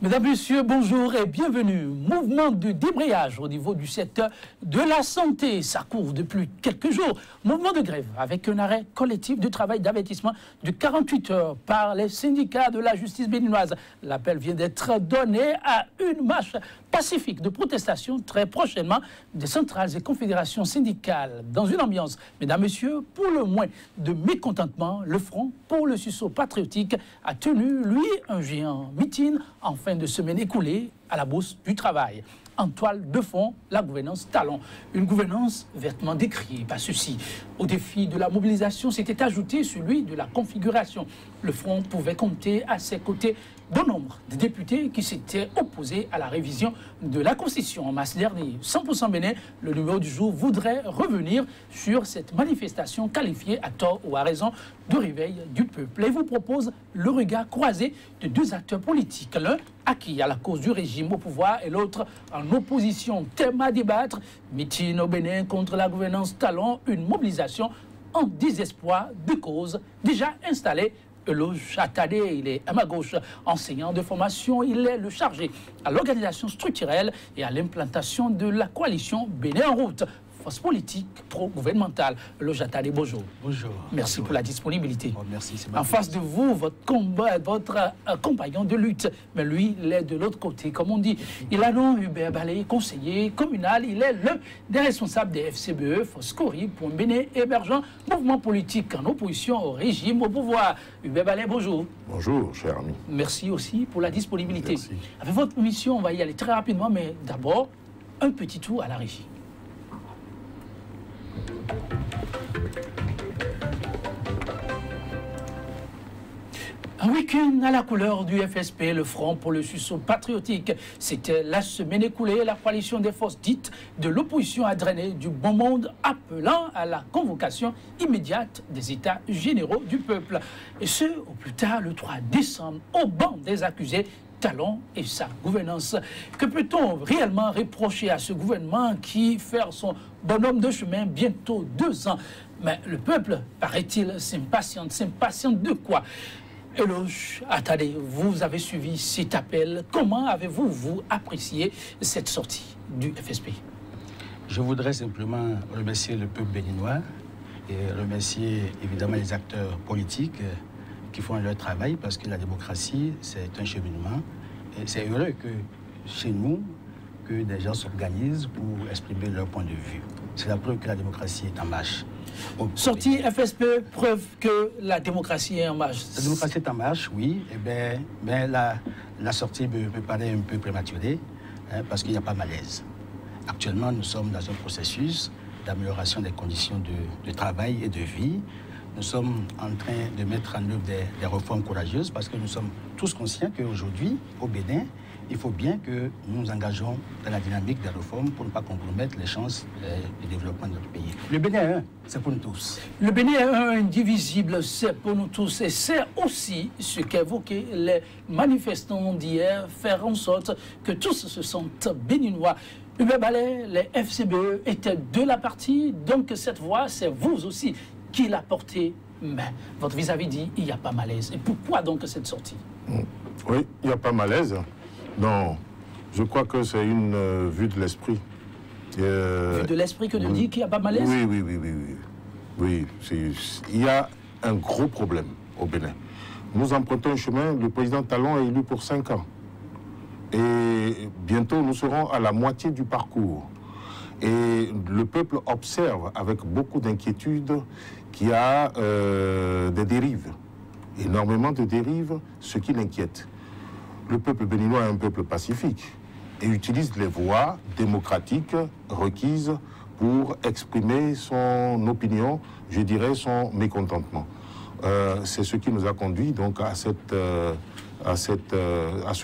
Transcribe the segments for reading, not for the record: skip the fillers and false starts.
Mesdames, Messieurs, bonjour et bienvenue. Mouvement de débrayage au niveau du secteur de la santé. Ça court depuis quelques jours. Mouvement de grève avec un arrêt collectif de travail d'avertissement de 48 heures par les syndicats de la justice béninoise. L'appel vient d'être donné à une marche pacifique de protestation très prochainement des centrales et confédérations syndicales. Dans une ambiance, mesdames, messieurs, pour le moins de mécontentement, le Front pour le sursaut patriotique a tenu, lui, un géant meeting en fin de semaine écoulée à la Bourse du Travail. En toile de fond, la gouvernance talon. Une gouvernance vertement décriée par ceci. Au défi de la mobilisation s'était ajouté celui de la configuration. Le Front pouvait compter à ses côtés bon nombre de députés qui s'étaient opposés à la révision de la Constitution en mars dernier. 100% Bénin, le numéro du jour voudrait revenir sur cette manifestation qualifiée à tort ou à raison de réveil du peuple et vous propose le regard croisé de deux acteurs politiques. L'un acquis à la cause du régime au pouvoir et l'autre en opposition. Thème à débattre, meeting au Bénin contre la gouvernance talon, une mobilisation en désespoir de cause déjà installée. Eloge Atadé, il est à ma gauche, enseignant de formation, il est le chargé à l'organisation structurelle et à l'implantation de la coalition Bénin en route, force politique pro-gouvernementale. Eloge Atadé, bonjour. Bonjour. Merci pour la disponibilité. Oh, merci, c'est en face de vous, votre combat, votre compagnon de lutte, mais lui, il est de l'autre côté, comme on dit. Il a nom Hubert Balé, conseiller communal, il est l'un des responsables des FCBE, Force Cori, pour un Bénin émergent, mouvement politique en opposition au régime, au pouvoir. Hubert Balé, bonjour. Bonjour, cher ami. Merci aussi pour la disponibilité. Merci. Avec votre mission, on va y aller très rapidement, mais d'abord, un petit tour à la régie. Un week-end à la couleur du FSP, le Front pour le sursaut patriotique. C'était la semaine écoulée, la coalition des forces dites de l'opposition a drainé du bon monde, appelant à la convocation immédiate des États généraux du peuple. Et ce, au plus tard, le 3 décembre, au banc des accusés, Talon et sa gouvernance. Que peut-on réellement reprocher à ce gouvernement qui fait son bonhomme de chemin bientôt 2 ans? Mais le peuple, paraît-il, s'impatiente. S'impatiente de quoi? Eloge Atadé, vous avez suivi cet appel. Comment avez-vous, vous, apprécié cette sortie du FSP? Je voudrais simplement remercier le peuple béninois et remercier évidemment les acteurs politiques qui font leur travail parce que la démocratie, c'est un cheminement. Et c'est heureux que chez nous, que des gens s'organisent pour exprimer leur point de vue. C'est la preuve que la démocratie est en marche. Sortie FSP, preuve que la démocratie est en marche. La démocratie est en marche, oui. Eh bien, mais la sortie me paraît un peu prématurée hein, parce qu'il n'y a pas malaise. Actuellement, nous sommes dans un processus d'amélioration des conditions de travail et de vie. Nous sommes en train de mettre en œuvre des réformes courageuses parce que nous sommes tous conscients qu'aujourd'hui, au Bénin, il faut bien que nous nous engageons dans la dynamique des réformes pour ne pas compromettre les chances de développement de notre pays. Le Bénin, c'est pour nous tous. Le Bénin est indivisible, c'est pour nous tous. Et c'est aussi ce qu'évoquaient les manifestants d'hier, faire en sorte que tous se sentent béninois. Hubert Balé, les FCBE étaient de la partie, donc cette voix, c'est vous aussi qui l'a portée. Mais votre vis-à-vis dit, il n'y a pas malaise. Et pourquoi donc cette sortie? Oui, il n'y a pas malaise. Non, je crois que c'est une vue de l'esprit. Vue de l'esprit que de dire qu'il n'y a pas malaise? Oui, il y a un gros problème au Bénin. Nous empruntons un chemin, le président Talon est élu pour 5 ans. Et bientôt, nous serons à la moitié du parcours. Et le peuple observe avec beaucoup d'inquiétude qu'il y a des dérives, énormément de dérives, ce qui l'inquiète. Le peuple béninois est un peuple pacifique et utilise les voies démocratiques requises pour exprimer son opinion, je dirais son mécontentement. C'est ce qui nous a conduit donc à ce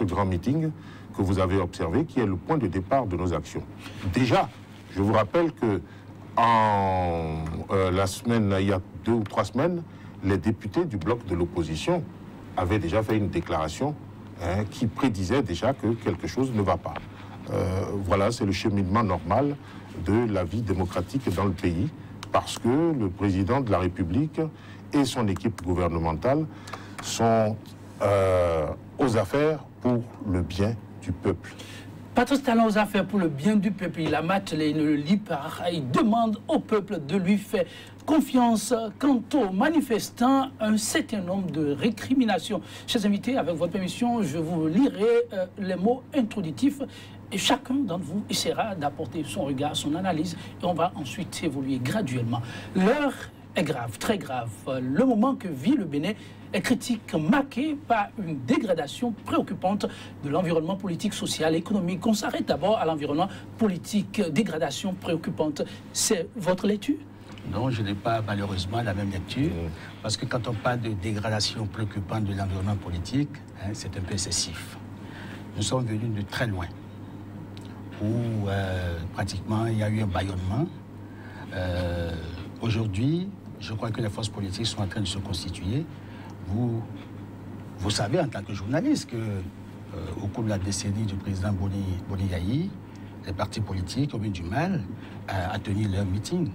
grand meeting que vous avez observé, qui est le point de départ de nos actions. Déjà, je vous rappelle que la semaine, il y a 2 ou 3 semaines, les députés du bloc de l'opposition avaient déjà fait une déclaration qui prédisait déjà que quelque chose ne va pas. Voilà, c'est le cheminement normal de la vie démocratique dans le pays, parce que le président de la République et son équipe gouvernementale sont aux affaires pour le bien du peuple. Patrice Talon aux affaires pour le bien du peuple, il a matelé, il ne le lit pas, il demande au peuple de lui faire confiance. Quant aux manifestants, un certain nombre de récriminations. Chers invités, avec votre permission, je vous lirai les mots introductifs et chacun d'entre vous essaiera d'apporter son regard, son analyse et on va ensuite évoluer graduellement. L'heure est grave, très grave. Le moment que vit le Bénin est critique, marqué par une dégradation préoccupante de l'environnement politique, social et économique. On s'arrête d'abord à l'environnement politique, dégradation préoccupante. C'est votre lecture? Non, je n'ai pas malheureusement la même lecture, parce que quand on parle de dégradation préoccupante de l'environnement politique, c'est un peu excessif. Nous sommes venus de très loin, où pratiquement il y a eu un bâillonnement. Aujourd'hui, je crois que les forces politiques sont en train de se constituer. Vous savez, en tant que journaliste, qu'au cours de la décennie du président Boni Yayi, les partis politiques ont eu du mal à tenir leur meeting,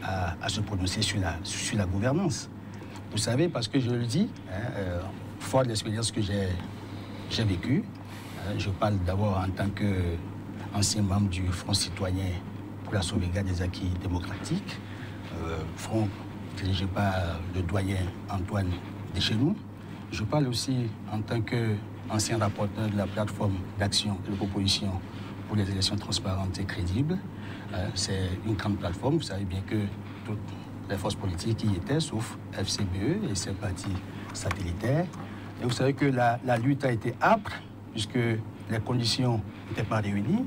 à se prononcer sur la gouvernance. Vous savez, parce que je le dis, fort de l'expérience que j'ai vécue, je parle d'abord en tant qu'ancien membre du Front citoyen pour la sauvegarde des acquis démocratiques, front dirigé par le doyen Antoine Deschenou. Je parle aussi en tant qu'ancien rapporteur de la plateforme d'action et de proposition pour les élections transparentes et crédibles. C'est une grande plateforme, vous savez bien que toutes les forces politiques y étaient, sauf FCBE et ses partis satellitaires. Et vous savez que la lutte a été âpre, puisque les conditions n'étaient pas réunies.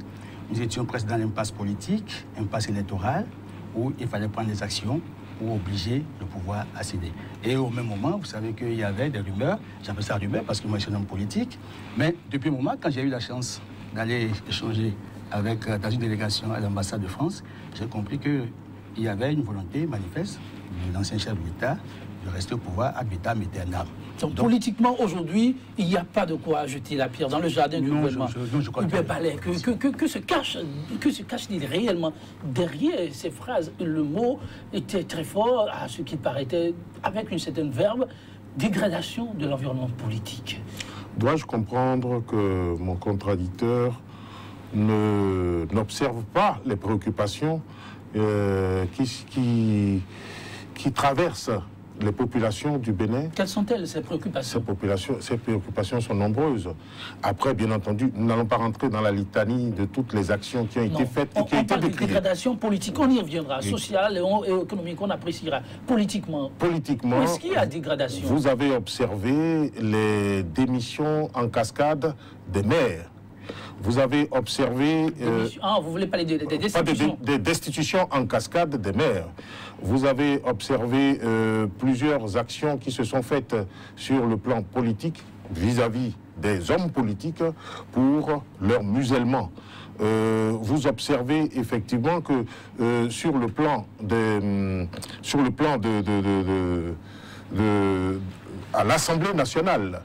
Nous étions presque dans l'impasse politique, impasse électorale, où il fallait prendre des actions pour obliger le pouvoir à céder. Et au même moment, vous savez qu'il y avait des rumeurs, j'appelle ça rumeurs parce que moi je suis un homme politique, mais depuis un moment, quand j'ai eu la chance d'aller échanger dans une délégation à l'ambassade de France, j'ai compris qu'il y avait une volonté manifeste de l'ancien chef de l'État de rester au pouvoir ad vitam aeternam. Donc, politiquement, aujourd'hui, il n'y a pas de quoi jeter la pierre dans le jardin du gouvernement. Je crois que se cache-t-il réellement derrière ces phrases? Le mot était très fort, à ce qu'il paraissait, avec une certaine verbe, dégradation de l'environnement politique. Dois-je comprendre que mon contradicteur n'observe pas les préoccupations qui traversent les populations du Bénin? Quelles sont-elles, ces préoccupations? Ces préoccupations sont nombreuses. Après, bien entendu, nous n'allons pas rentrer dans la litanie de toutes les actions qui ont été faites et qui ont été décriées. On parle de dégradation politique, on y reviendra. Sociale et économique, on appréciera. Politiquement, où est-ce qu'il y a dégradation? Vous avez observé les démissions en cascade des maires. Vous avez observé... vous voulez parler des destitutions? Des destitutions en cascade des maires. Vous avez observé plusieurs actions qui se sont faites sur le plan politique vis-à-vis des hommes politiques pour leur musellement. Vous observez effectivement que sur le plan à l'Assemblée nationale,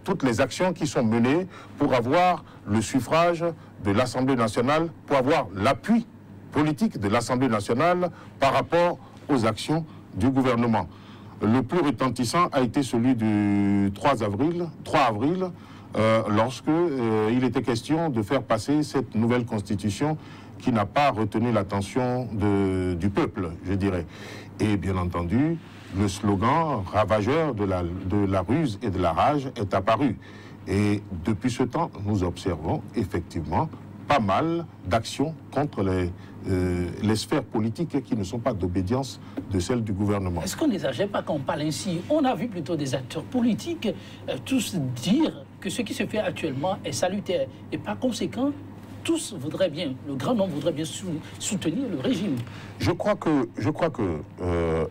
toutes les actions qui sont menées pour avoir le suffrage de l'Assemblée nationale, pour avoir l'appui politique de l'Assemblée nationale par rapport aux actions du gouvernement. Le plus retentissant a été celui du 3 avril, lorsque il était question de faire passer cette nouvelle constitution qui n'a pas retenu l'attention du peuple, je dirais. Et bien entendu, le slogan ravageur de la ruse et de la rage est apparu. Et depuis ce temps, nous observons effectivement pas mal d'actions contre les sphères politiques qui ne sont pas d'obédience de celle du gouvernement. Est-ce qu'on n'exagère pas quand on parle ainsi? On a vu plutôt des acteurs politiques tous dire que ce qui se fait actuellement est salutaire. Et par conséquent, tous voudraient bien, le grand nombre voudrait bien soutenir le régime. Je crois que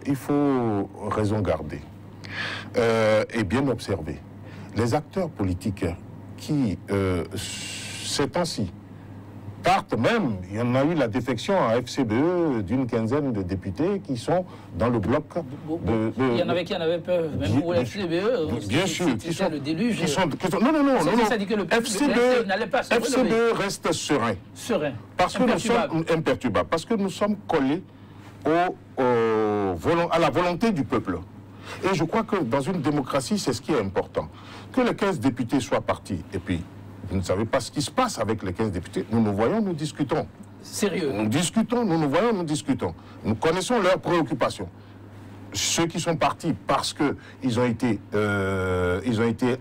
il faut raison garder et bien observer. Les acteurs politiques qui, ces temps-ci, partent même, il y en a eu la défection à FCBE d'une quinzaine de députés qui sont dans le bloc il y en avait qui en avaient peur, même pour FCBE, bien sûr, qui sont le déluge. Non. Ça dit que le FCBE n'allait pas se relever. FCBE reste serein. Parce que nous sommes imperturbables. Parce que nous sommes collés à la volonté du peuple. Et je crois que dans une démocratie, c'est ce qui est important. Que les 15 députés soient partis, et puis vous ne savez pas ce qui se passe avec les 15 députés, nous nous voyons, nous discutons. Sérieux? Nous discutons, nous nous voyons, nous discutons. Nous connaissons leurs préoccupations. Ceux qui sont partis parce qu'ils ont été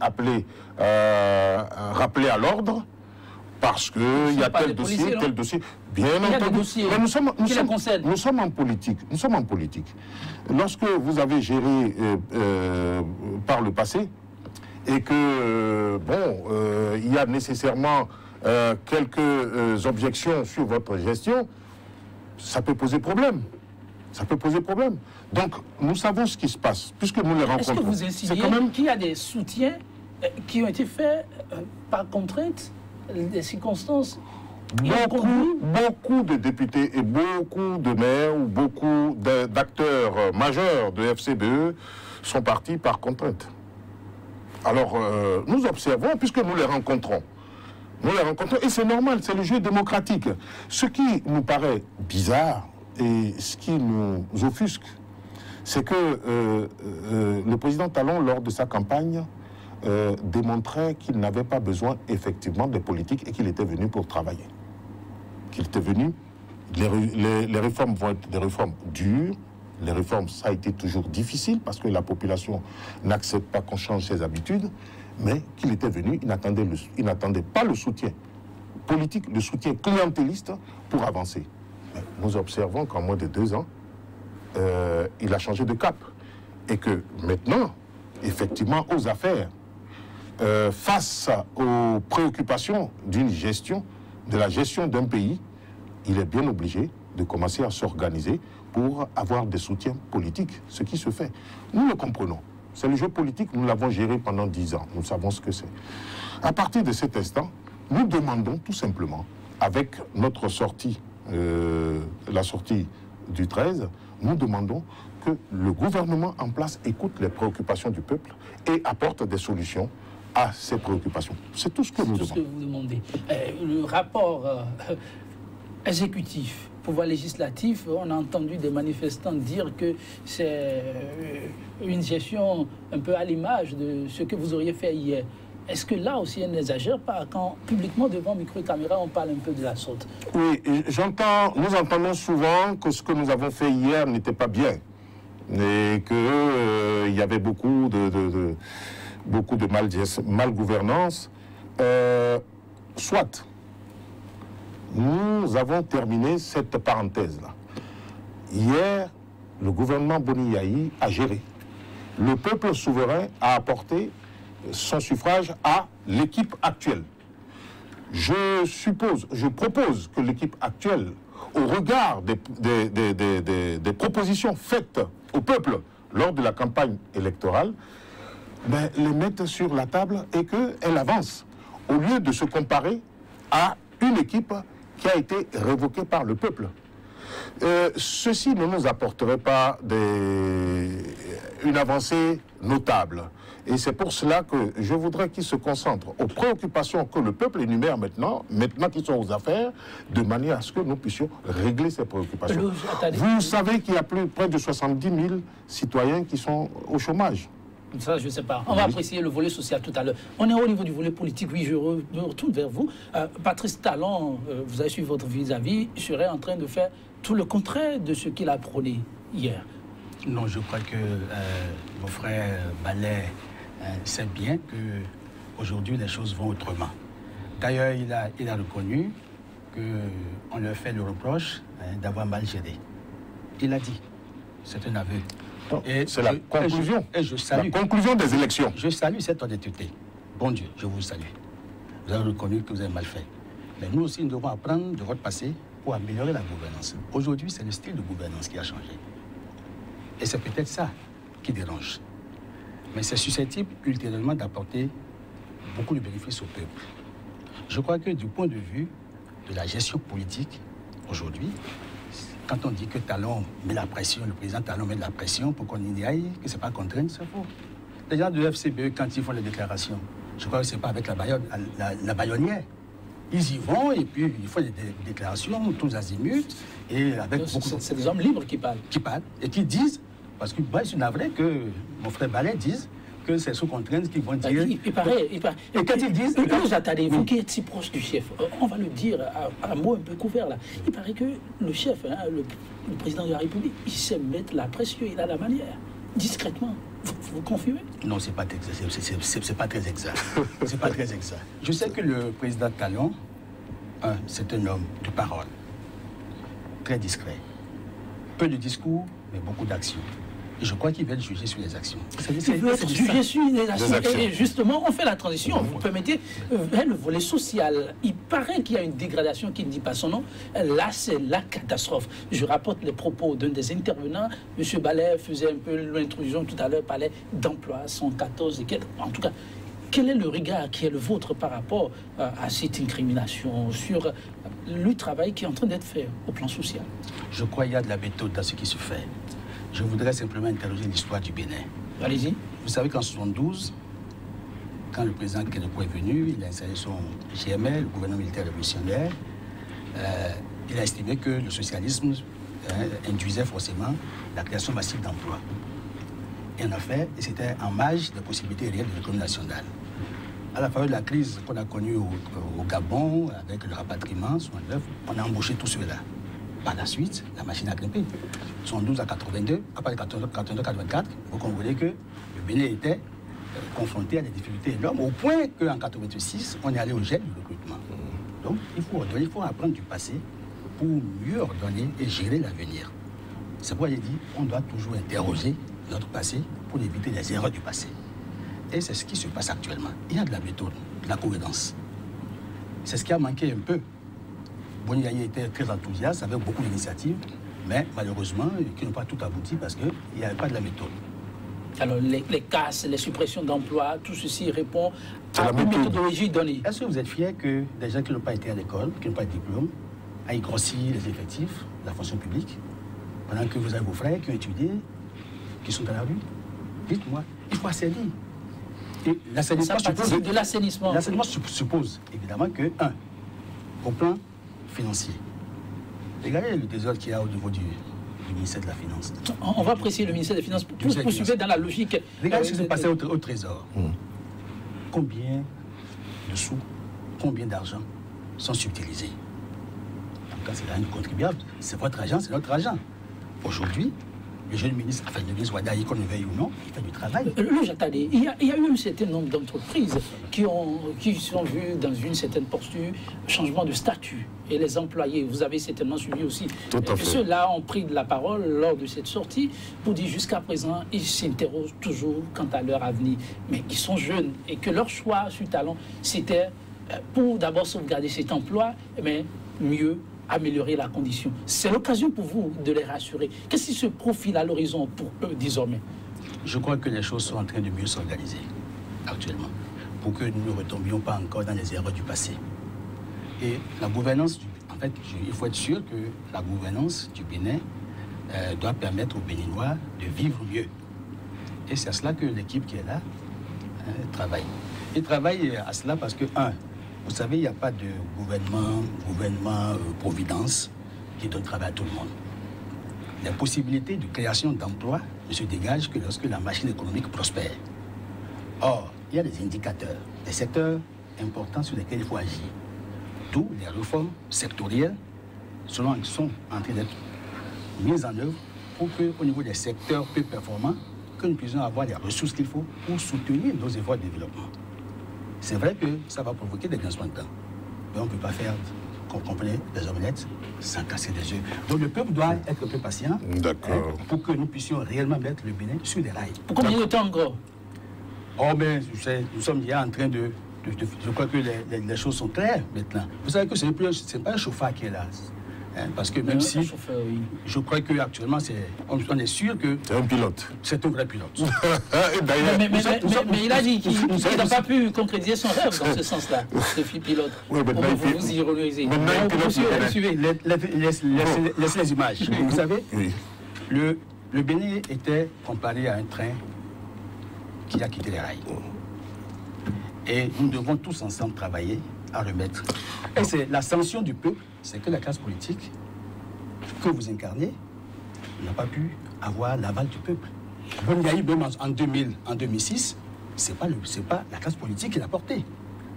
appelés, rappelés à l'ordre, parce qu'il y a tel dossier, tel dossier. Bien entendu. Mais nous sommes en politique. Nous sommes en politique. Lorsque vous avez géré par le passé, et que, il y a nécessairement quelques objections sur votre gestion, ça peut poser problème. Ça peut poser problème. Donc, nous savons ce qui se passe, puisque nous les rencontrons. Est-ce que vous insinuez qu'il y a des soutiens qui ont été faits par contrainte, des circonstances? Beaucoup de députés et beaucoup de maires ou beaucoup d'acteurs majeurs de FCBE sont partis par contrainte. Alors, nous observons, puisque nous les rencontrons. Nous les rencontrons, et c'est normal, c'est le jeu démocratique. Ce qui nous paraît bizarre, et ce qui nous offusque, c'est que le président Talon, lors de sa campagne, démontrait qu'il n'avait pas besoin effectivement de politique et qu'il était venu pour travailler. Qu'il était venu, les réformes vont être des réformes dures, les réformes, ça a été toujours difficile parce que la population n'accepte pas qu'on change ses habitudes, mais qu'il était venu, il n'attendait pas le soutien politique, le soutien clientéliste pour avancer. Mais nous observons qu'en moins de 2 ans, il a changé de cap. Et que maintenant, effectivement, aux affaires, face aux préoccupations d'une gestion, de la gestion d'un pays, il est bien obligé de commencer à s'organiser pour avoir des soutiens politiques, ce qui se fait. Nous le comprenons. C'est le jeu politique, nous l'avons géré pendant 10 ans. Nous savons ce que c'est. À partir de cet instant, nous demandons tout simplement, avec notre sortie, la sortie du 13, nous demandons que le gouvernement en place écoute les préoccupations du peuple et apporte des solutions à ces préoccupations. C'est tout ce que nous demandons. C'est tout ce que vous demandez. Le rapport exécutif, pouvoir législatif, on a entendu des manifestants dire que c'est une gestion un peu à l'image de ce que vous auriez fait hier. Est-ce que là aussi, on n'exagère pas quand publiquement devant micro et caméra, on parle un peu de la sorte? Oui, nous entendons souvent que ce que nous avons fait hier n'était pas bien et qu'il y avait beaucoup de malgouvernance. Soit. Nous avons terminé cette parenthèse-là. Hier, le gouvernement Boni Yayi a géré. Le peuple souverain a apporté son suffrage à l'équipe actuelle. Je propose que l'équipe actuelle, au regard des propositions faites au peuple lors de la campagne électorale, les mette sur la table et qu'elle avance, au lieu de se comparer à une équipe qui a été révoquée par le peuple. Ceci ne nous apporterait pas une avancée notable. Et c'est pour cela que je voudrais qu'ils se concentrent aux préoccupations que le peuple énumère maintenant qu'ils sont aux affaires, de manière à ce que nous puissions régler ces préoccupations. Vous savez qu'il y a près de 70 000 citoyens qui sont au chômage. Ça, je ne sais pas. On va apprécier le volet social tout à l'heure. On est au niveau du volet politique. Oui, je retourne vers vous. Patrice Talon, vous avez suivi votre vis-à-vis, serait en train de faire tout le contraire de ce qu'il a prôné hier. Non, je crois que mon frère Ballet sait bien qu'aujourd'hui, les choses vont autrement. D'ailleurs, il a reconnu qu'on lui a fait le reproche d'avoir mal géré. Il a dit. C'est un aveu. C'est la conclusion. Et je salue. La conclusion des élections. Je salue cette honnêteté. Bon Dieu, je vous salue. Vous avez reconnu que vous avez mal fait. Mais nous aussi, nous devons apprendre de votre passé pour améliorer la gouvernance. Aujourd'hui, c'est le style de gouvernance qui a changé. Et c'est peut-être ça qui dérange. Mais c'est susceptible ultérieurement d'apporter beaucoup de bénéfices au peuple. Je crois que du point de vue de la gestion politique, aujourd'hui, quand on dit que Talon met la pression, le président Talon met de la pression pour qu'on y aille, que ce n'est pas contraint, c'est faux. Les gens de FCBE, quand ils font les déclarations, je crois que ce n'est pas avec la baïonnière. Ils y vont et puis ils font des déclarations tous azimuts et avec beaucoup de... C'est des hommes libres qui parlent. Qui parlent et qui disent Parce que moi, je suis navré que mon frère Ballet dise que c'est sous contrainte qu'ils vont dire... Il paraît. Et quand ils disent... Attendez, vous qui êtes si proche du chef, on va le dire à un mot un peu couvert là. Il paraît que le chef, hein, le président de la République, il sait mettre la pression, il a la manière, discrètement. Vous confirmez? Non, c'est pas très exact. C'est pas très exact. Je sais que le président Talon, c'est un homme de parole, très discret. Peu de discours, mais beaucoup d'actions. Et je crois qu'il va être jugé sur les actions. Il veut être jugé sur les actions. Et justement, on fait la transition. Vous permettez, le volet social. Il paraît qu'il y a une dégradation qui ne dit pas son nom. Là, c'est la catastrophe. Je rapporte les propos d'un des intervenants. M. Ballet faisait un peu l'intrusion tout à l'heure, parlait d'emploi, 114 et quelques. En tout cas, quel est le regard qui est le vôtre par rapport à cette incrimination sur le travail qui est en train d'être fait au plan social? Je crois qu'il y a de la méthode dans ce qui se fait. Je voudrais simplement interroger l'histoire du Bénin. Allez-y. Vous savez qu'en 1972, quand le président Kédougou est venu, il a installé son GML, le gouvernement militaire révolutionnaire. Il a estimé que le socialisme induisait forcément la création massive d'emplois. Et en a fait, et c'était en marge des possibilités réelles de l'économie nationale. À la faveur de la crise qu'on a connue au Gabon, avec le rapatriement, on a embauché tous ceux-là. Par la suite, la machine a grimpé. 72 à 82, après 82-84, vous comprenez que le Bénin était confronté à des difficultés énormes, au point qu'en 86, on est allé au gel du recrutement. Donc, il faut apprendre du passé pour mieux ordonner et gérer l'avenir. C'est pourquoi j'ai dit, on doit toujours interroger notre passé pour éviter les erreurs du passé. Et c'est ce qui se passe actuellement. Il y a de la méthode, de la cohérence. C'est ce qui a manqué un peu. Boni Yaye était très enthousiaste, avec beaucoup d'initiatives, mais malheureusement, qui n'ont pas tout abouti parce qu'il n'y avait pas de la méthode. Alors, les casses, les suppressions d'emplois, tout ceci répond à une méthodologie donnée. Est-ce que vous êtes fiers que des gens qui n'ont pas été à l'école, qui n'ont pas de diplôme, aillent grossir les effectifs de la fonction publique, pendant que vous avez vos frères qui ont étudié, qui sont à la rue? Dites-moi, il faut assainir. Et l'assainissement suppose... de l'assainissement. L'assainissement suppose évidemment que, au plan financier, regardez le désordre qu'il y a au niveau du ministère de la Finance. On va apprécier le ministère des Finances pour poursuivre dans la logique. Regardez ce qui s'est passé au Trésor. Combien de sous, combien d'argent sont subtilisés? En tout cas, c'est l'argent du contribuable. C'est votre argent, c'est notre argent. Aujourd'hui, le jeune ministre, enfin le ministre Wadaï, qu'on le veuille ou non, il fait du travail. Attendez, il y a eu un certain nombre d'entreprises qui sont vues dans une certaine posture, changement de statut. Et les employés, vous avez certainement suivi aussi. Tout à fait. Ceux-là ont pris de la parole lors de cette sortie pour dire jusqu'à présent, ils s'interrogent toujours quant à leur avenir. Mais ils sont jeunes et que leur choix sur Talon, c'était pour d'abord sauvegarder cet emploi, mais mieux améliorer la condition. C'est l'occasion pour vous de les rassurer. Qu'est-ce qui se profile à l'horizon pour eux désormais? Je crois que les choses sont en train de mieux s'organiser actuellement pour que nous ne retombions pas encore dans les erreurs du passé. Et la gouvernance, en fait, il faut être sûr que la gouvernance du Bénin doit permettre aux Béninois de vivre mieux. Et c'est à cela que l'équipe qui est là travaille. Il travaille à cela parce que, vous savez, il n'y a pas de gouvernement-providence qui donne travail à tout le monde. Les possibilités de création d'emplois ne se dégagent que lorsque la machine économique prospère. Or, il y a des indicateurs, des secteurs importants sur lesquels il faut agir. D'où les réformes sectorielles sont en train d'être mises en œuvre pour qu'au niveau des secteurs peu performants, que nous puissions avoir les ressources qu'il faut pour soutenir nos efforts de développement. C'est vrai que ça va provoquer des grincements de dents. Mais on ne peut pas faire, comme vous comprenez, des omelettes sans casser des œufs. Donc le peuple doit être un peu patient pour que nous puissions réellement mettre le Bénin sur des rails. Pour combien de temps encore? Oh, mais nous sommes déjà en train de... Je crois que les choses sont claires maintenant. Vous savez que ce n'est pas un chauffeur qui est là. Parce que même si, je crois qu'actuellement, on est sûr que... C'est un pilote. C'est un vrai pilote. mais il a dit qu'il n'a pas pu concrétiser son rêve dans ce sens-là, ce pilote. Oui, vous ironisez. Laissez les images. Vous savez, le Bénin était comparé à un train qui a quitté les rails. Et nous devons tous ensemble travailler à remettre. Et c'est la sanction du peuple, c'est que la classe politique que vous incarnez n'a pas pu avoir l'aval du peuple. Boniaï, même en 2006, ce n'est pas la classe politique qui l'a porté.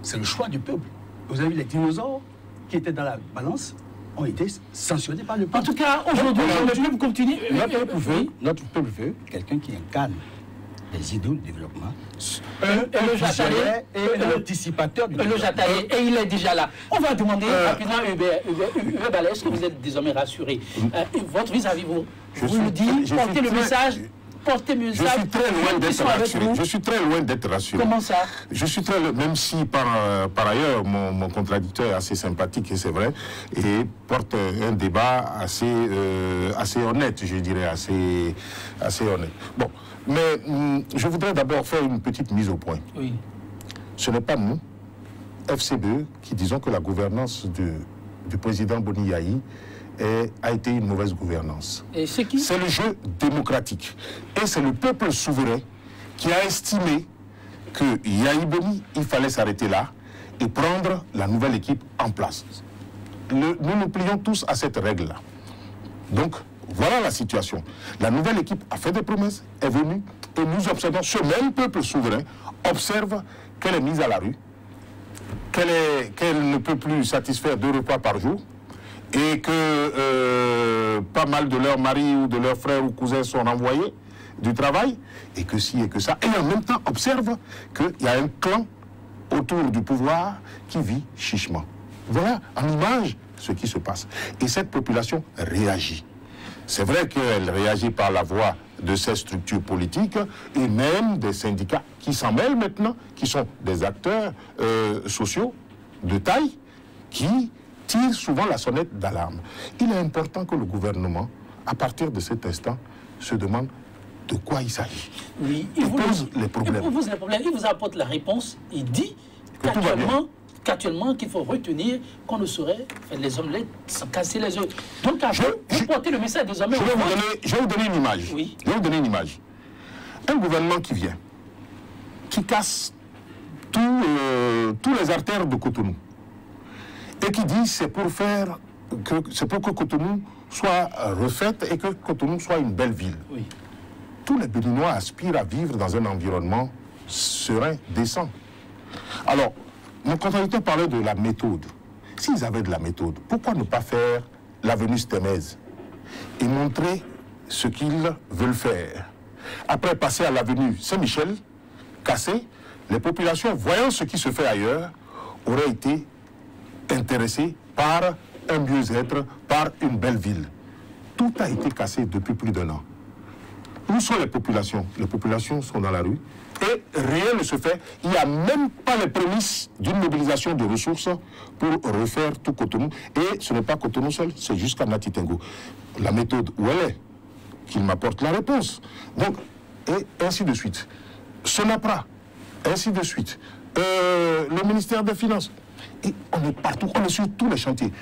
C'est le choix du peuple. Vous avez vu les dinosaures qui étaient dans la balance ont été sanctionnés par le peuple. En tout cas, aujourd'hui, le peuple continue. Notre peuple veut quelqu'un qui incarne les idées du développement. Et l'anticipateur du développement. Et il est déjà là. On va demander rapidement à Hubert Ballet, est-ce que vous êtes désormais rassuré? Votre vis-à-vis, vous le dites, portez le message. Portez le message. Je suis très loin d'être rassuré. Comment ça? Je suis très loin, même si par ailleurs mon contradicteur est assez sympathique, et c'est vrai, et porte un débat assez honnête, je dirais, assez honnête. Bon, mais je voudrais d'abord faire une petite mise au point. Oui. Ce n'est pas nous, FCBE, qui disons que la gouvernance du président Boniaï a été une mauvaise gouvernance. Et c'est qui? C'est le jeu démocratique. Et c'est le peuple souverain qui a estimé que Yahi Boni, il fallait s'arrêter là et prendre la nouvelle équipe en place. Nous nous plions tous à cette règle-là. Donc, voilà la situation. La nouvelle équipe a fait des promesses, est venue, et nous observons, ce même peuple souverain observe qu'elle est mise à la rue, qu'elle ne peut plus satisfaire 2 repas par jour, et que pas mal de leurs maris ou de leurs frères ou cousins sont renvoyés du travail, et que si et que ça, et en même temps observe qu'il y a un clan autour du pouvoir qui vit chichement. Voilà en image ce qui se passe. Et cette population réagit. C'est vrai qu'elle réagit par la voie de ces structures politiques et même des syndicats qui s'en mêlent maintenant, qui sont des acteurs sociaux de taille, qui tire souvent la sonnette d'alarme. Il est important que le gouvernement, à partir de cet instant, se demande de quoi il s'agit. Oui, il pose les problèmes. Il vous apporte la réponse. Il dit qu'actuellement, qu'il faut retenir qu'on ne saurait faire les omelettes sans casser les œufs. Donc, vous portez le message des hommes. Je vais vous donner une image. Oui. Je vais vous donner une image. Un gouvernement qui vient, qui casse tous les artères de Cotonou, et qui dit c'est pour que Cotonou soit refaite et que Cotonou soit une belle ville. Oui. Tous les Béninois aspirent à vivre dans un environnement serein, décent. Alors, mon contradicteur parlait de la méthode. S'ils avaient de la méthode, pourquoi ne pas faire l'avenue Stémez et montrer ce qu'ils veulent faire? Après passer à l'avenue Saint-Michel, cassée, les populations, voyant ce qui se fait ailleurs, auraient été intéressés par un mieux-être, par une belle ville. Tout a été cassé depuis plus d'1 an. Où sont les populations? Les populations sont dans la rue et rien ne se fait. Il n'y a même pas les prémices d'une mobilisation de ressources pour refaire tout Cotonou. Et ce n'est pas Cotonou seul, c'est jusqu'à Natitengo. La méthode, où elle est? Qu'il m'apporte la réponse. Donc, et ainsi de suite. Sonapra, ainsi de suite. Le ministère des Finances. Et on est partout, on est sur tous les chantiers.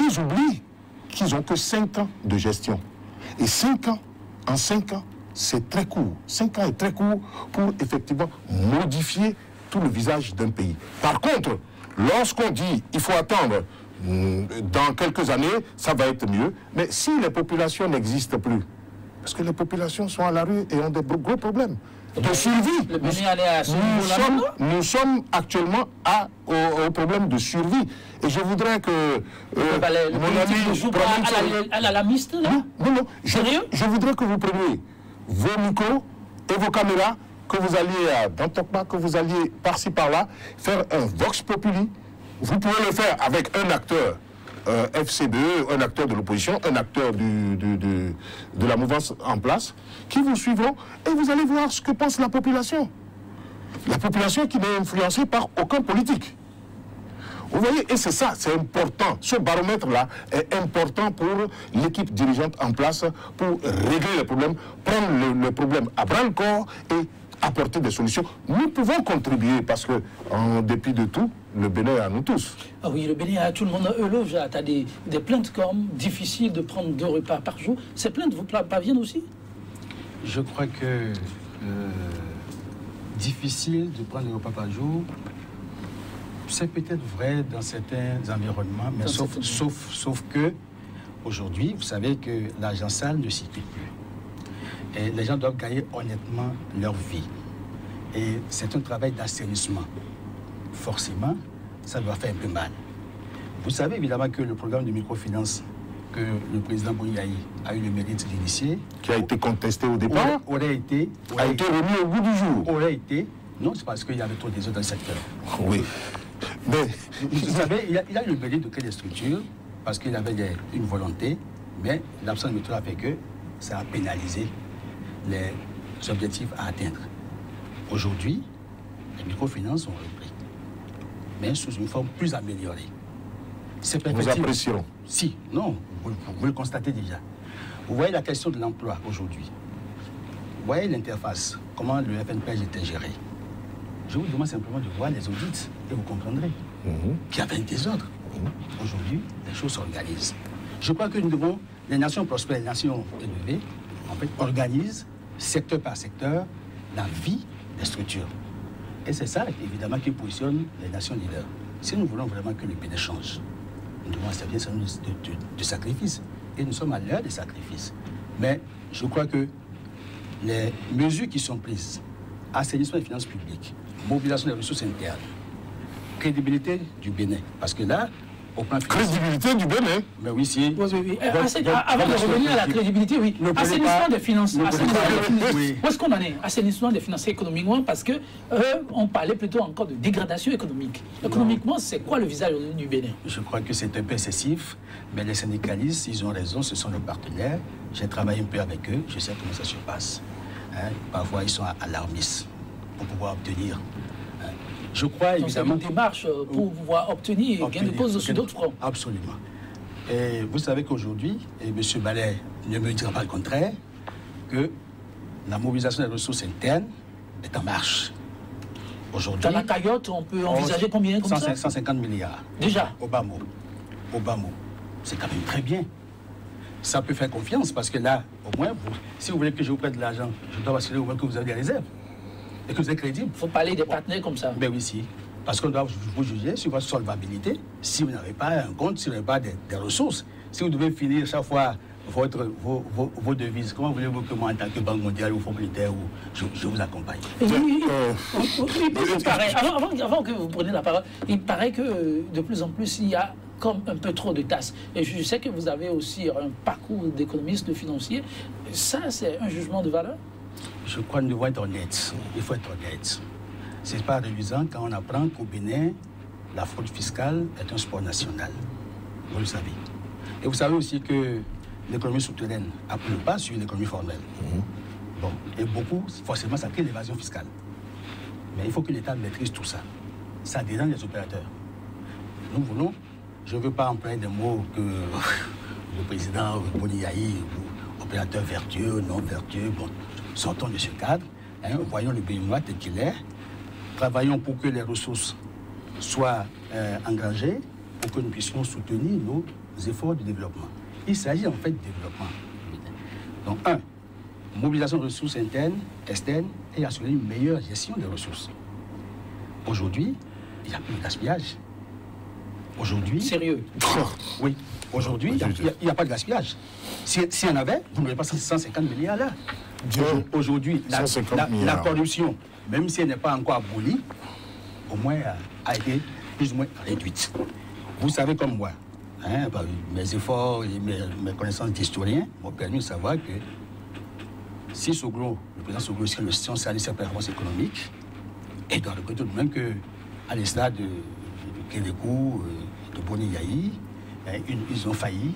Ils oublient qu'ils n'ont que 5 ans de gestion. Et 5 ans, en 5 ans, c'est très court. 5 ans est très court pour effectivement modifier tout le visage d'un pays. Par contre, lorsqu'on dit qu'il faut attendre dans quelques années, ça va être mieux. Mais si les populations n'existent plus, parce que les populations sont à la rue et ont des gros problèmes de survie. Nous sommes actuellement au problème de survie. Et je voudrais que mon ami... à la miste, là? Non. Je voudrais que vous preniez vos micros et vos caméras, que vous alliez dans Tokma, que vous alliez par-ci par-là, faire un vox populi. Vous pouvez le faire avec un acteur FCBE, un acteur de l'opposition, un acteur de la mouvance en place, qui vous suivront et vous allez voir ce que pense la population. La population qui n'est influencée par aucun politique. Vous voyez, et c'est ça, c'est important. Ce baromètre-là est important pour l'équipe dirigeante en place pour régler les problèmes, prendre le problème à bras-le-corps et apporter des solutions. Nous pouvons contribuer parce que, en dépit de tout, le Bénin est à nous tous. Ah oui, le Bénin est à tout le monde. Tu as des plaintes comme difficile de prendre 2 repas par jour. Ces plaintes vous parviennent aussi? Je crois que difficile de prendre 2 repas par jour, c'est peut-être vrai dans certains environnements, mais sauf que aujourd'hui, vous savez que l'argent sale ne circule plus. Et les gens doivent gagner honnêtement leur vie. Et c'est un travail d'assainissement. Forcément, ça doit faire un peu mal. Vous savez évidemment que le programme de microfinance que le président Boniaï a eu le mérite d'initier, qui a été contesté au départ, aurait été remis au bout du jour. Aurait été, non, c'est parce qu'il y avait trop des autres dans le secteur. Oui. Mais vous savez, il a eu le mérite de créer des structures parce qu'il avait une volonté, mais l'absence de méthode a fait que ça a pénalisé les objectifs à atteindre. Aujourd'hui, les microfinances ont repris, mais sous une forme plus améliorée. Nous apprécions. Si, non, vous le constatez déjà. Vous voyez la question de l'emploi aujourd'hui. Vous voyez l'interface, comment le FNPJ était géré. Je vous demande simplement de voir les audits et vous comprendrez qu'il y avait un désordre. Aujourd'hui, les choses s'organisent. Je crois que nous devons, les nations prospères, les nations élevées, en fait, organisent secteur par secteur la vie des structures. Et c'est ça, évidemment, qui positionne les nations leaders. Si nous voulons vraiment que le pays change, nous devons servir de sacrifices. Et nous sommes à l'heure des sacrifices. Mais je crois que les mesures qui sont prises, assainissement des finances publiques, mobilisation des ressources internes, crédibilité du Bénin, parce que là, au plan financier... Crédibilité du Bénin. Mais oui, si. Oui. Avant de revenir à la crédibilité, oui. Assainissement des finances. Où est-ce qu'on en est? Assainissement des finances économiquement, parce que on parlait plutôt encore de dégradation économique. Économiquement, c'est quoi le visage du Bénin? Je crois que c'est un peu excessif, mais les syndicalistes, ils ont raison, ce sont nos partenaires. J'ai travaillé un peu avec eux, je sais comment ça se passe. Parfois, ils sont alarmistes pour pouvoir obtenir. Je crois évidemment... C'est une démarche pour pouvoir obtenir gain de cause sur d'autres fronts. Absolument. Et vous savez qu'aujourd'hui, et M. Ballet ne me dira pas le contraire, que la mobilisation des ressources internes est en marche. Aujourd'hui... Dans la cagnotte, on peut envisager combien comme ça? 150 milliards. Déjà? Au bas mot. C'est quand même très bien. Ça peut faire confiance parce que là, au moins, si vous voulez que je vous prête de l'argent, je dois assurer au moins que vous avez des réserves. Et que vous êtes crédible. Il faut parler des partenaires comme ça. Ben oui, si. Parce qu'on doit vous juger sur votre solvabilité. Si vous n'avez pas un compte, si vous n'avez pas des ressources, si vous devez finir chaque fois vos devises, comment voulez-vous que moi, en tant que Banque mondiale ou Fonds monétaire, je vous accompagne? Avant que vous preniez la parole, il paraît que de plus en plus, il y a comme un peu trop de tasses. Et je sais que vous avez aussi un parcours d'économiste, de financier. Ça, c'est un jugement de valeur? Je crois que nous devons être honnêtes. Il faut être honnête. Ce n'est pas réduisant quand on apprend qu'au Bénin, la fraude fiscale est un sport national. Vous le savez. Et vous savez aussi que l'économie souterraine a pris le pas sur l'économie formelle. Bon, et beaucoup, forcément, ça crée l'évasion fiscale. Mais il faut que l'État maîtrise tout ça. Ça dérange les opérateurs. Nous voulons, je ne veux pas employer des mots que le président Boniaï, opérateur vertueux, non vertueux, bon, sortons de ce cadre, voyons le Béninois tel qu'il est, travaillons pour que les ressources soient engagées, pour que nous puissions soutenir nos efforts de développement. Il s'agit en fait de développement. Donc, mobilisation de ressources internes, externes, et assurer une meilleure gestion des ressources. Aujourd'hui, il n'y a plus de gaspillage. Aujourd'hui... Sérieux? Oui. Aujourd'hui, il n'y a pas de gaspillage. S'il y en avait, vous n'aurez pas 150 milliards là. Aujourd'hui, la corruption, même si elle n'est pas encore abolie, au moins a été plus ou moins réduite. Vous savez comme moi, mes efforts et mes connaissances d'historien m'ont permis de savoir que si Soglo, le président Soglo, est le socialiste de performance économique, et doit reconnaître tout de même qu'à l'instar de Kélékou, de Boniaï, ils ont failli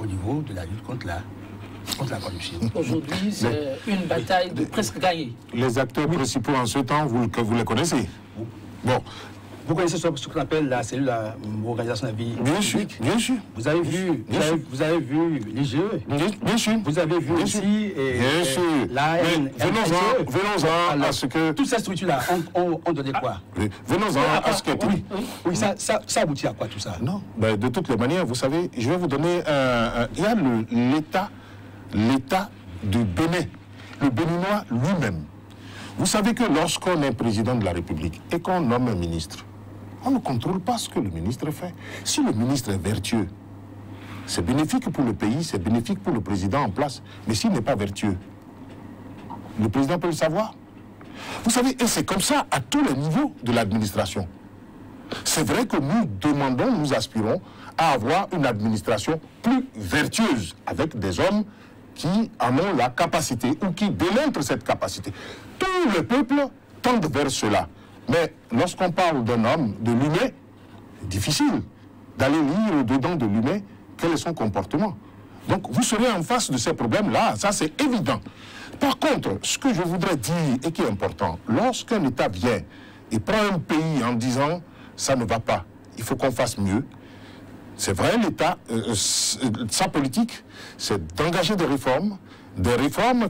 au niveau de la lutte contre la corruption. Aujourd'hui, c'est une bataille de presque gagnée. Les acteurs principaux en ce temps, vous les connaissez? Bon. Vous connaissez ce qu'on appelle la cellule, l'organisation de la vie publique? Bien sûr. Vous avez vu l'IGE? Bien sûr. Vous avez vu aussi l'AN. Venons-en à ce que... Toutes ces structures-là ont donné quoi? Venons-en à ce que... Oui, ça aboutit à quoi tout ça? Non, de toutes les manières, vous savez, je vais vous donner il y a l'État du Bénin, le Béninois lui-même. Vous savez que lorsqu'on est président de la République et qu'on nomme un ministre, on ne contrôle pas ce que le ministre fait. Si le ministre est vertueux, c'est bénéfique pour le pays, c'est bénéfique pour le président en place. Mais s'il n'est pas vertueux, Le président peut le savoir. Vous savez, et c'est comme ça à tous les niveaux de l'administration. C'est vrai que nous demandons, nous aspirons à avoir une administration plus vertueuse, avec des hommes qui en ont la capacité ou qui démontrent cette capacité. Tout le peuple tend vers cela. Mais lorsqu'on parle d'un homme, de l'humain, c'est difficile d'aller lire au-dedans de l'humain quel est son comportement. Donc vous serez en face de ces problèmes-là, ça c'est évident. Par contre, ce que je voudrais dire et qui est important, lorsqu'un État vient et prend un pays en disant ça ne va pas, il faut qu'on fasse mieux, c'est vrai, l'État, sa politique, c'est d'engager des réformes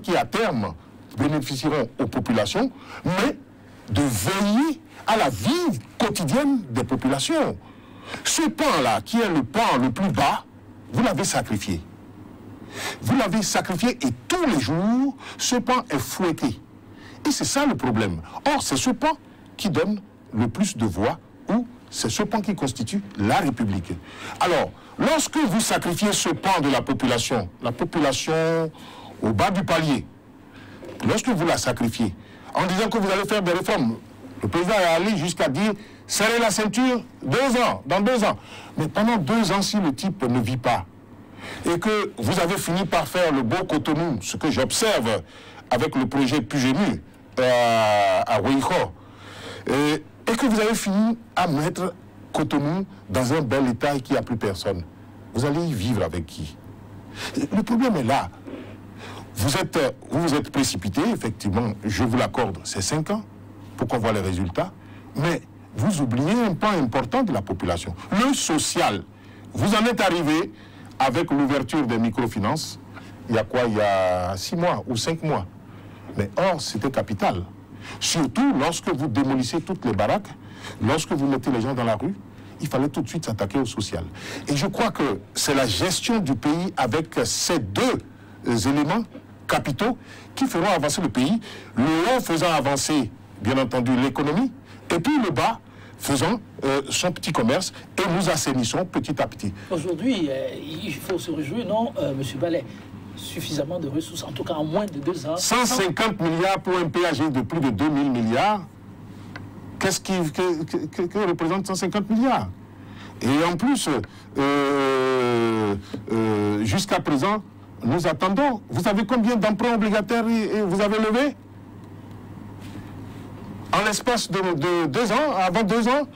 qui à terme bénéficieront aux populations, mais de veiller à la vie quotidienne des populations. Ce pan-là, qui est le pan le plus bas, vous l'avez sacrifié. Vous l'avez sacrifié et tous les jours, ce pan est fouetté. Et c'est ça le problème. Or, c'est ce pan qui donne le plus de voix ou c'est ce pan qui constitue la République. Alors, lorsque vous sacrifiez ce pan de la population au bas du palier, lorsque vous la sacrifiez, en disant que vous allez faire des réformes, le président est allé jusqu'à dire serrez la ceinture 2 ans, dans 2 ans. Mais pendant 2 ans, si le type ne vit pas, et que vous avez fini par faire le beau Cotonou, ce que j'observe avec le projet Pugému à Ouéiho, et que vous avez fini à mettre Cotonou dans un bel état et qu'il n'y a plus personne, vous allez y vivre avec qui? Le problème est là. Vous vous êtes précipité, effectivement, je vous l'accorde, c'est 5 ans pour qu'on voit les résultats, mais vous oubliez un pan important de la population, le social. Vous en êtes arrivé avec l'ouverture des microfinances, il y a quoi? Il y a 6 mois ou 5 mois. Mais or, c'était capital. Surtout lorsque vous démolissez toutes les baraques, lorsque vous mettez les gens dans la rue, il fallait tout de suite s'attaquer au social. Et je crois que c'est la gestion du pays avec ces 2 éléments capitaux qui feront avancer le pays, le haut faisant avancer, bien entendu, l'économie, et puis le bas faisant son petit commerce, et nous assainissons petit à petit. Aujourd'hui, il faut se réjouir, non, M. Ballet, suffisamment de ressources, en tout cas en moins de 2 ans. 150 milliards pour un PAG de plus de 2000 milliards. Qu'est-ce que représente 150 milliards? Et en plus, jusqu'à présent, nous attendons. Vous savez combien d'emprunts obligataires vous avez levés? En l'espace de 2 ans, avant 2 ans,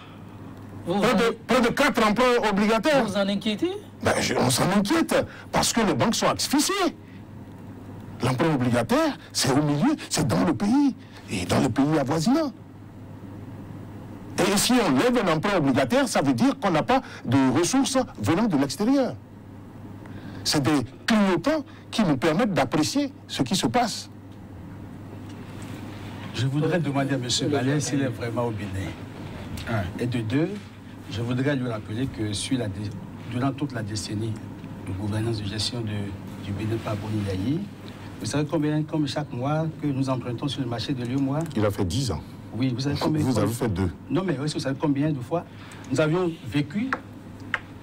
près de 4 emprunts obligataires. Vous en inquiétez? Ben, on s'en inquiète, parce que les banques sont asphyxiées. L'emprunt obligataire, c'est au milieu, c'est dans le pays, et dans les pays avoisinants. Et si on lève un emprunt obligataire, ça veut dire qu'on n'a pas de ressources venant de l'extérieur. C'est des clignotants qui nous permettent d'apprécier ce qui se passe. Je voudrais demander à M. Ballet s'il est vraiment au Bénin. Et de 2, je voudrais lui rappeler que durant toute la décennie de gouvernance de gestion du Bénin par Boni Yayi, vous savez combien, comme chaque mois, que nous empruntons sur le marché de l'UEMOA? Il a fait 10 ans. Oui, vous savez combien? Vous avez fait 2. Non, mais vous savez combien de fois nous avions vécu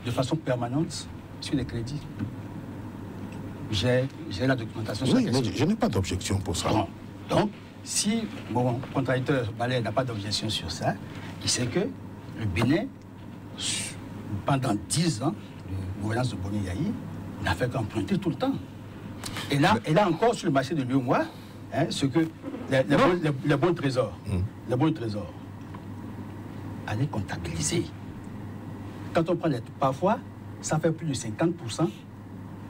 de façon permanente sur les crédits? J'ai la documentation sur la question. Oui, mais je n'ai pas d'objection pour ça. Bon. Donc, si mon contracteur Ballet n'a pas d'objection sur ça, il sait que le Bénin, pendant 10 ans de gouvernance de Boni Yayi, n'a fait qu'emprunter tout le temps. Et là encore, sur le marché de l'UEMOA, ce que les bons trésors, allaient comptabiliser. Quand on prend parfois, ça fait plus de 50%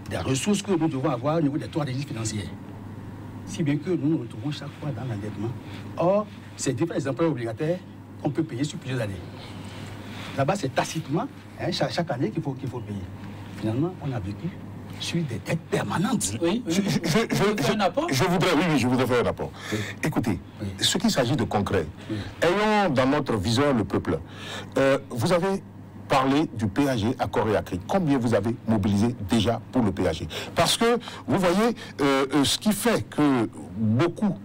des ressources que nous devons avoir au niveau des taux de registre financiers. Si bien que nous nous retrouvons chaque fois dans l'endettement. Or, c'est différents emprunts obligataires qu'on peut payer sur plusieurs années. Là-bas, c'est tacitement, chaque année qu'il faut payer. Finalement, on a vécu sur des dettes permanentes. Oui, Je voudrais faire un rapport. Oui. Écoutez, ce qu'il s'agit de concret, ayons dans notre viseur le peuple. Vous avez parlé du PAG à Corée-Acri. Combien vous avez mobilisé déjà pour le PAG? Parce que, vous voyez, ce qui fait que beaucoup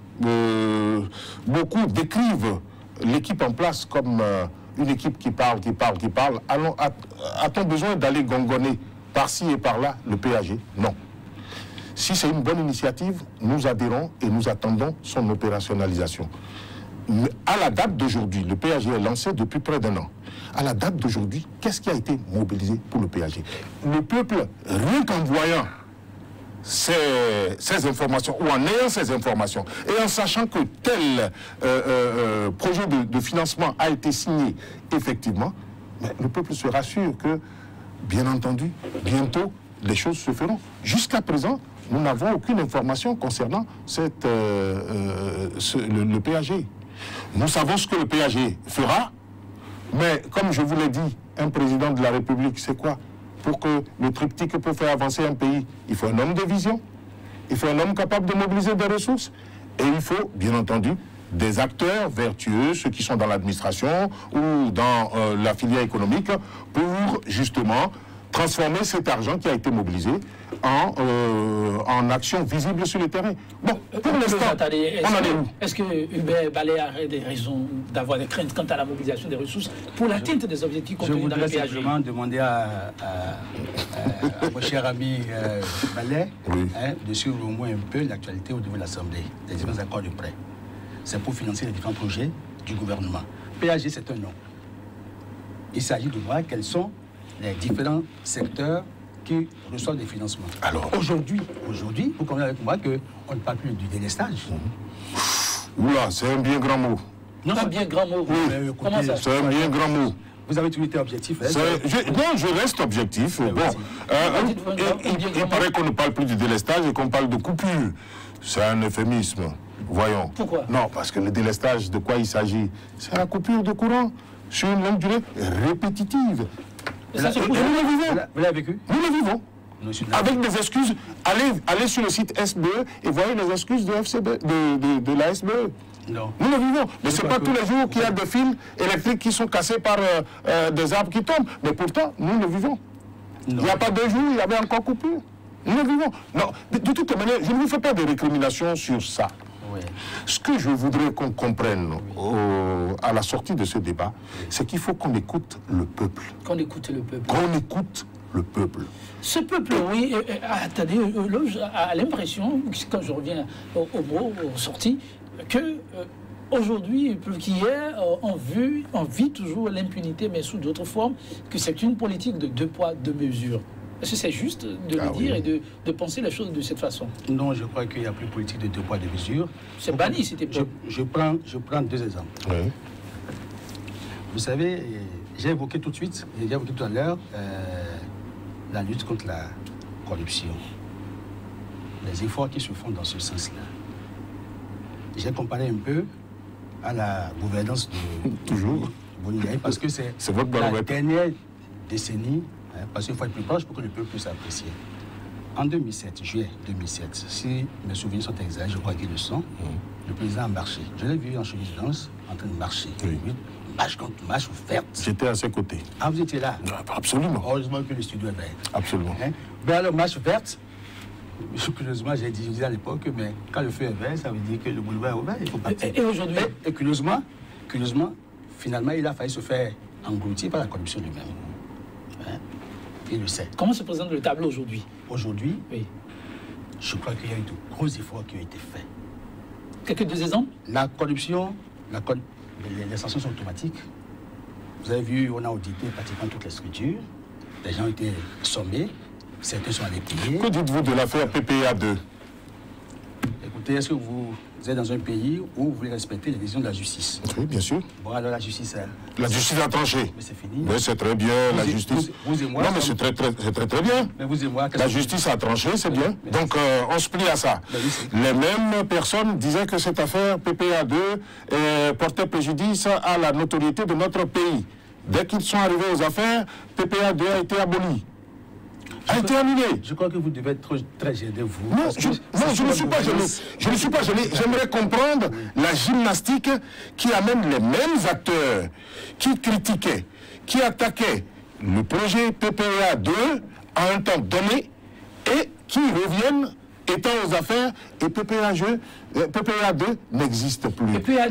décrivent l'équipe en place comme une équipe qui parle. A-t-on besoin d'aller gongonner par-ci et par-là le PAG? Non. Si c'est une bonne initiative, nous adhérons et nous attendons son opérationnalisation. Mais à la date d'aujourd'hui, le péage est lancé depuis près d'1 an. À la date d'aujourd'hui, qu'est-ce qui a été mobilisé pour le péage? Le peuple, rien qu'en voyant ces informations, ou en ayant ces informations, et en sachant que tel projet de financement a été signé effectivement, le peuple se rassure que, bien entendu, bientôt, les choses se feront. Jusqu'à présent, nous n'avons aucune information concernant le PAG. Nous savons ce que le PAG fera, mais comme je vous l'ai dit, un président de la République, c'est quoi? Pour que le triptyque peut faire avancer un pays, il faut un homme de vision, il faut un homme capable de mobiliser des ressources, et il faut, bien entendu, des acteurs vertueux, ceux qui sont dans l'administration ou dans la filière économique, pour justement transformer cet argent qui a été mobilisé en action visible sur le terrain. Bon, pour l'instant, on en est où? Est-ce que Hubert Ballay a des raisons d'avoir des craintes quant à la mobilisation des ressources pour l'atteinte des objectifs contenus dans le PAG? Je voudrais simplement demander à mon cher ami Ballay de suivre au moins un peu l'actualité au niveau de l'Assemblée, des différents accords de prêt. C'est pour financer les différents projets du gouvernement. PAG, c'est un nom. Il s'agit de voir quels sont les différents secteurs qui reçoivent des financements. Alors, aujourd'hui, vous convenez avec moi qu'on ne parle plus du délestage. Oula, c'est un bien grand mot. Non, un bien grand mot. Oui, comment ça? C'est un bien grand mot. Vous avez toujours été objectif. Hein, non, je reste objectif. Bon, il paraît qu'on ne parle plus du délestage et qu'on parle de coupure. C'est un euphémisme. Voyons. Pourquoi? Non, parce que le délestage, de quoi il s'agit? C'est la coupure de courant sur une longue durée répétitive. Et ça, nous le vivons. Vous l'avez vécu? Nous le vivons. Avec des excuses. Allez sur le site SBE et voyez les excuses de la SBE. Non. Nous le vivons. Mais ce n'est pas tous les jours qu'il y a des fils électriques qui sont cassés par des arbres qui tombent. Mais pourtant, nous le vivons. Non. Il n'y a pas 2 jours, il y avait encore coupure. Nous le vivons. Non, de toute manière, je ne vous fais pas de récriminations sur ça. Oui. Ce que je voudrais qu'on comprenne à la sortie de ce débat, c'est qu'il faut qu'on écoute le peuple. Qu'on écoute le peuple. Qu'on écoute le peuple. Ce peuple, oui, attendez, a l'impression, quand je reviens aux mots sortis, que aujourd'hui, plus qu'hier, on vit toujours l'impunité, mais sous d'autres formes, que c'est une politique de 2 poids, 2 mesures. Est-ce que c'est juste de le dire et de penser les choses de cette façon? Non, je crois qu'il n'y a plus politique de 2 poids, 2 mesures. C'est banni, c'était pas. Je prends 2 exemples. Oui. Vous savez, j'ai évoqué tout de suite, j'ai évoqué tout à l'heure, la lutte contre la corruption. Les efforts qui se font dans ce sens-là. J'ai comparé un peu à la gouvernance de toujours Boniaï, parce que c'est la dernière décennie. Parce qu'il faut être plus proche pour que le peuple puisse apprécier. En 2007, juillet 2007, si mes souvenirs sont exacts, je crois qu'ils le sont, le président a marché. Je l'ai vu en chemise blanche, en train de marcher. Oui. Marche ouverte. J'étais à ses côtés. Ah, vous étiez là? Absolument. Heureusement que le studio est vert. Absolument. Ben alors, marche verte, curieusement, j'ai dit à l'époque, mais quand le feu est vert, ça veut dire que le boulevard est ouvert, il faut partir. Et aujourd'hui? Et curieusement, finalement, il a failli se faire engloutir par la corruption lui-même. Il le sait. Comment se présente le tableau aujourd'hui? Aujourd'hui, oui. Je crois qu'il y a eu de gros efforts qui ont été faits. Quelques 2 exemples? La corruption, les sanctions sont automatiques. Vous avez vu, on a audité pratiquement toutes les structures. Les gens ont été sommés, certains sont allés payer. Que dites-vous de l'affaire PPA 2? Écoutez, est-ce que vous êtes dans un pays où vous voulez respecter les décisions de la justice? Oui, bien sûr. Bon, alors la justice... La justice a tranché. Mais c'est fini. Mais c'est très bien, la justice... Vous et moi... Non, mais c'est très bien. Mais vous et moi... La justice a tranché, c'est bien. Donc, on se plie à ça. Les mêmes personnes disaient que cette affaire PPA 2 portait préjudice à la notoriété de notre pays. Dès qu'ils sont arrivés aux affaires, PPA 2 a été aboli. A été annulé. Je crois que vous devez être très gêné, vous. Non, je ne suis pas gêné. Je ne suis pas gêné. J'aimerais comprendre la gymnastique qui amène les mêmes acteurs qui critiquaient, qui attaquaient le projet PPA 2 à un temps donné et qui reviennent étant aux affaires et PPA2 n'existe plus. La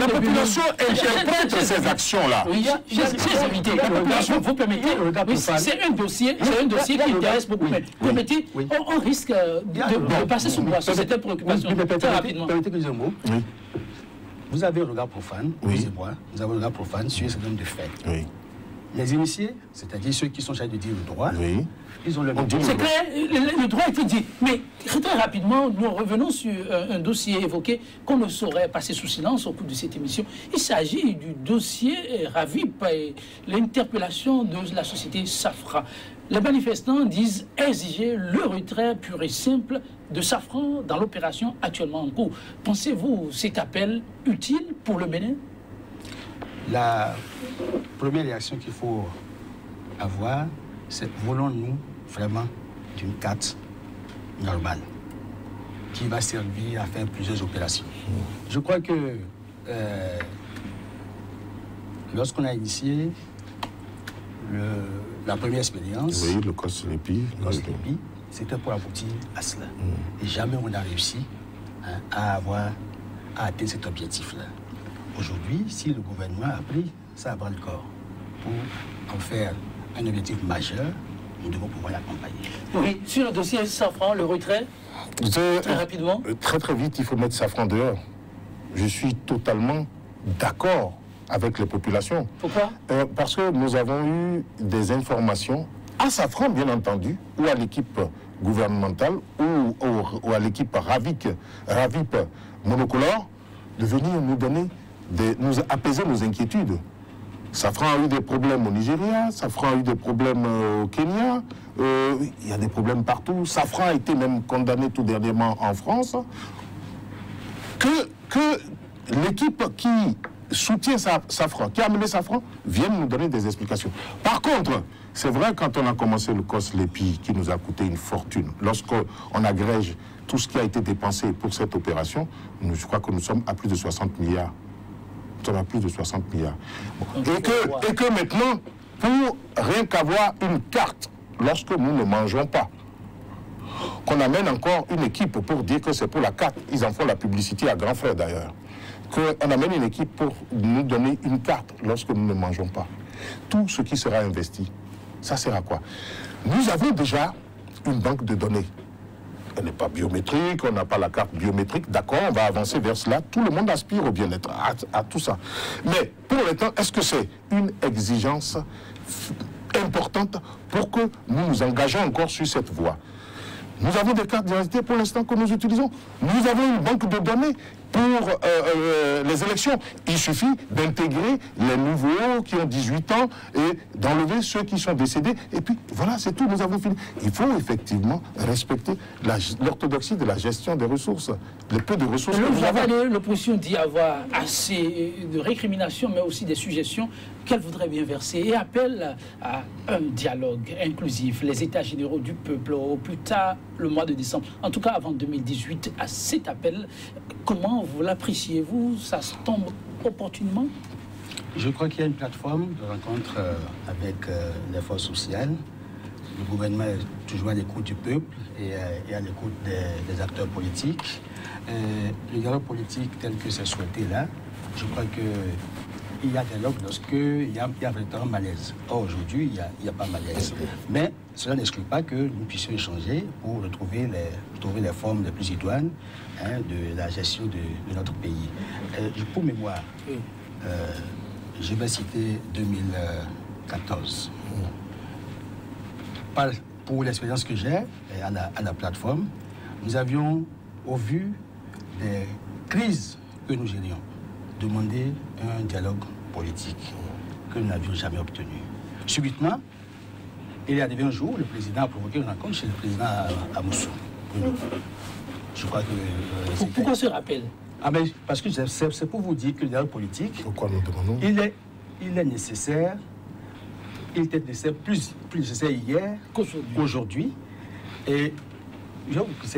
population interprète ces actions-là. Oui, chers invités, la population, vous permettez, c'est un dossier qui intéresse beaucoup. Mais permettez, on risque de passer sous bois sur cette préoccupation très rapidement. Permettez que je dise un mot. Vous avez un regard profane, vous et moi, nous avons un regard profane sur ce nombre de faits. Les initiés, c'est-à-dire ceux qui sont chargés de dire le droit, ils ont le même. C'est clair, le droit a été dit. Mais très rapidement, nous revenons sur un dossier évoqué qu'on ne saurait passer sous silence au cours de cette émission. Il s'agit du dossier RAVIP et l'interpellation de la société Safran. Les manifestants disent exiger le retrait pur et simple de Safran dans l'opération actuellement en cours. Pensez-vous cet appel utile pour le Bénin? La première réaction qu'il faut avoir, c'est voulons-nous vraiment d'une carte normale qui va servir à faire plusieurs opérations. Je crois que lorsqu'on a initié la première expérience, le COS-LEPI, c'était pour aboutir à cela. Et jamais on a réussi à atteindre cet objectif-là. Aujourd'hui, si le gouvernement a pris ça à bras le corps pour en faire un objectif majeur, nous devons pouvoir l'accompagner. Oui, sur le dossier Safran, le retrait, très rapidement. Très vite, il faut mettre Safran dehors. Je suis totalement d'accord avec les populations. Pourquoi? Parce que nous avons eu des informations, à Safran bien entendu, ou à l'équipe gouvernementale, ou à l'équipe RAVIP monocolore, de venir nous donner, nous apaiser nos inquiétudes. Safran a eu des problèmes au Nigeria, Safran a eu des problèmes au Kenya, il y a des problèmes partout. Safran a été même condamné tout dernièrement en France. Que l'équipe qui soutient Safran, qui a amené Safran, vienne nous donner des explications. Par contre, c'est vrai, quand on a commencé le COS-LEPI, qui nous a coûté une fortune, lorsqu'on agrège tout ce qui a été dépensé pour cette opération, je crois que nous sommes à plus de 60 milliards. Nous sommes à plus de 60 milliards. Et que maintenant, pour rien qu'avoir une carte, lorsque nous ne mangeons pas, qu'on amène encore une équipe pour dire que c'est pour la carte, ils en font la publicité à grands frais d'ailleurs, qu'on amène une équipe pour nous donner une carte lorsque nous ne mangeons pas. Tout ce qui sera investi, ça sert à quoi? Nous avons déjà une banque de données. Elle n'est pas biométrique, on n'a pas la carte biométrique, d'accord, on va avancer vers cela. Tout le monde aspire au bien-être, à tout ça. Mais pour l'instant, est-ce que c'est une exigence importante pour que nous nous engageons encore sur cette voie? Nous avons des cartes d'identité pour l'instant que nous utilisons. Nous avons une banque de données pour les élections. Il suffit d'intégrer les nouveaux qui ont 18 ans et d'enlever ceux qui sont décédés. Et puis, voilà, c'est tout, nous avons fini. Il faut effectivement respecter l'orthodoxie de la gestion des ressources, le peu de ressources que nous avons. L'opposition dit avoir assez de récriminations, mais aussi des suggestions qu'elle voudrait bien verser et appelle à un dialogue inclusif, les états généraux du peuple, au plus tard le mois de décembre, en tout cas avant 2018, à cet appel. Comment vous l'appréciez-vous? Ça se tombe opportunement? Je crois qu'il y a une plateforme de rencontre avec les forces sociales. Le gouvernement est toujours à l'écoute du peuple et à l'écoute des acteurs politiques. Le dialogue politique tel que c'est souhaité là, je crois qu'il y a dialogue lorsqu'il y a véritablement malaise. Or, aujourd'hui, il n'y a pas malaise. Mais cela n'exclut pas que nous puissions échanger pour trouver les formes les plus idoines de la gestion de notre pays. Pour mémoire, je vais citer 2014. Pour l'expérience que j'ai à la plateforme, nous avions, au vu des crises que nous gérions, demandé un dialogue politique que nous n'avions jamais obtenu. Subitement, il est arrivé un jour, le président a provoqué une rencontre chez le président à Moussou. Je crois que... Pourquoi ce rappel? Parce que c'est pour vous dire que le dialogue politique, pourquoi nous demandons? Il est nécessaire, il était nécessaire, plus nécessaire hier qu'aujourd'hui. Et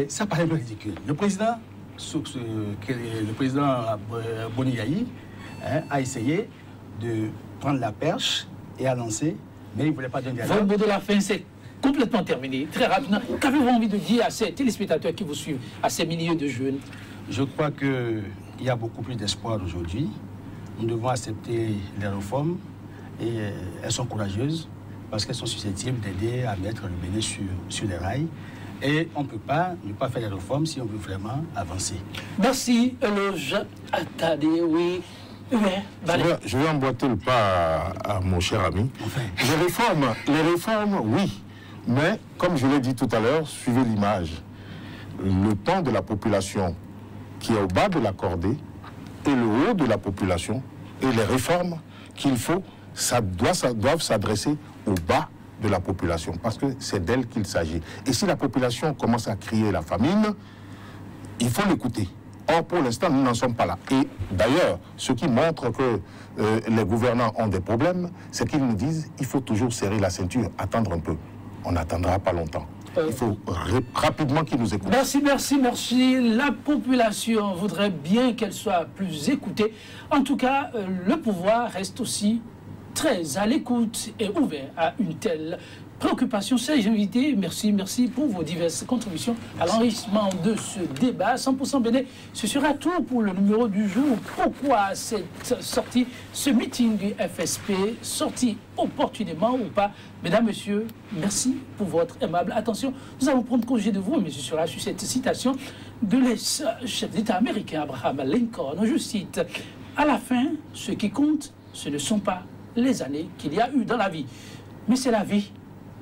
ça paraît ridicule. Le président Boni Yayi a essayé de prendre la perche et a lancé, mais il ne voulait pas d'un dialogue. Votre mot de la fin, c'est complètement terminé. Très rapidement, qu'avez-vous envie de dire à ces téléspectateurs qui vous suivent, à ces milliers de jeunes? Je crois qu'il y a beaucoup plus d'espoir aujourd'hui. Nous devons accepter les réformes et elles sont courageuses parce qu'elles sont susceptibles d'aider à mettre le Bénin sur les rails. Et on ne peut pas ne pas faire les réformes si on veut vraiment avancer. Merci, Eloge. Attendez, oui. Je vais emboîter le pas à mon cher ami. Enfin. Les réformes, oui. Mais, comme je l'ai dit tout à l'heure, suivez l'image. Le temps de la population qui est au bas de la cordée et le haut de la population et les réformes qu'il faut, doivent s'adresser au bas de la population parce que c'est d'elle qu'il s'agit. Et si la population commence à crier la famine, il faut l'écouter. Or, pour l'instant, nous n'en sommes pas là. Et d'ailleurs, ce qui montre que les gouvernants ont des problèmes, c'est qu'ils nous disent il faut toujours serrer la ceinture, attendre un peu. On n'attendra pas longtemps. Il faut rapidement qu'ils nous écoutent. Merci, merci, merci. La population voudrait bien qu'elle soit plus écoutée. En tout cas, le pouvoir reste aussi très à l'écoute et ouvert à une telle préoccupation. Chers invités, merci, merci pour vos diverses contributions à l'enrichissement de ce débat. 100% Bénin, ce sera tout pour le numéro du jour. Pourquoi cette sortie, ce meeting du FSP, sorti opportunément ou pas? Mesdames, Messieurs, merci pour votre aimable attention. Nous allons prendre congé de vous, mais je serai sur cette citation de l'ex-chef d'État américain Abraham Lincoln. Je cite, « À la fin, ce qui compte, ce ne sont pas les années qu'il y a eu dans la vie, mais c'est la vie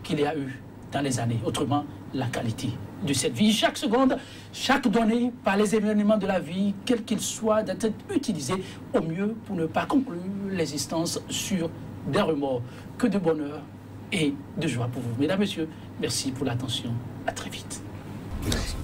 qu'il y a eu dans les années, autrement la qualité de cette vie. Chaque seconde, chaque donnée par les événements de la vie, quels qu'ils soient, doit être utilisé au mieux pour ne pas conclure l'existence sur des remords. Que de bonheur et de joie pour vous. Mesdames, Messieurs, merci pour l'attention. À très vite. Merci.